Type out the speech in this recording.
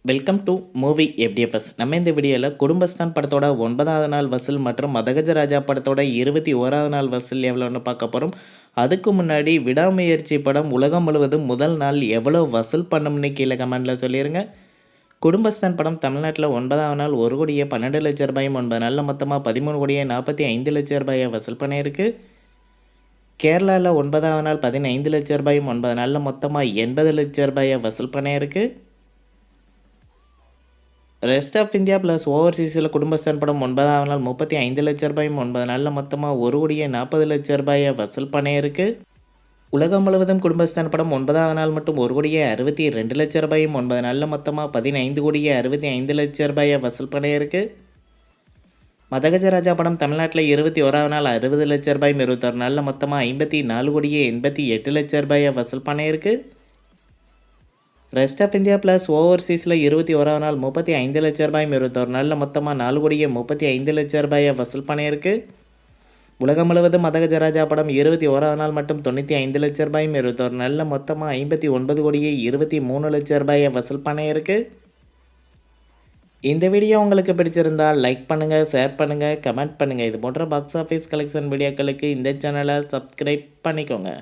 Welcome to movie FDFS. நம்ம இந்த வீடியோவில் குடும்பஸ்தான் படத்தோட 9வது நாள் வசூல் மற்றும் மதகஜராஜா படத்தோட 21வது நாள் வசூல் எவ்வளோன்னு பார்க்க போகிறோம். அதுக்கு முன்னாடி விடாமுயற்சி படம் உலகம் முழுவதும் முதல் நாள் எவ்வளோ வசூல் பண்ணும்னு கீழே கமெண்டில் சொல்லிடுங்க. குடும்பஸ்தான் படம் தமிழ்நாட்டில் 9வது நாள் 1 கோடியே 12 லட்சம் ரூபாயும் 9 நாளில் மொத்தமாக 13 கோடியே 45 லட்சம் ரூபாயை வசூல் பண்ணியிருக்கு. கேரளாவில் 9வது நாள் 15 லட்சம் ரூபாயும் 9 நாளில் மொத்தமாக 80 லட்சம் ரூபாயை வசூல் பண்ணியிருக்கு. Rest of India plus ஓவர்சீஸில் Kudumbasthan படம் 9வது நாள் 35 லட்சம் ரூபாயும் 9 நாளில் மொத்தமாக 1 கோடியே 40 லட்சம் ரூபாயை வசூல் பண்ணியிருக்கு. உலகம் முழுவதும் குடும்பஸ்தான் படம் 9வது நாள் மட்டும் 1 கோடியே 62 லட்சம் ரூபாயும் 9 நாளில் மொத்தமாக 15 கோடியே 65 லட்சம் ரூபாயை வசூல் பண்ணியிருக்கு. மதகஜராஜா படம் தமிழ்நாட்டில் 21வது நாள் 60 லட்சம் ரூபாயும் 21 நாளில் மொத்தமாக 54 கோடியே 88 லட்சம் ரூபாயை வசூல் பண்ணியிருக்கு. ரெஸ்ட் ஆஃப் இந்தியா ப்ளஸ் ஓவர்சீஸில் 21வது நாள் 35 லட்சம் ரூபாயும் 21 நாளில் மொத்தமாக 4 கோடியே 35 லட்சம் ரூபாயை வசூல் பண்ணியிருக்கு. உலகம் முழுவதும் மதகஜராஜா படம் 21வது நாள் மட்டும் 95 லட்சம் ரூபாயும் 21 நாளில் மொத்தமாக 59 கோடியே 23 லட்சம் ரூபாயை வசூல் பண்ணியிருக்கு. இந்த வீடியோ உங்களுக்கு பிடிச்சிருந்தால் லைக் பண்ணுங்கள், ஷேர் பண்ணுங்கள், கமெண்ட் பண்ணுங்கள். இது போன்ற பாக்ஸ் ஆஃபீஸ் கலெக்ஷன் வீடியோக்களுக்கு இந்த சேனலை சப்ஸ்கிரைப் பண்ணிக்கோங்க.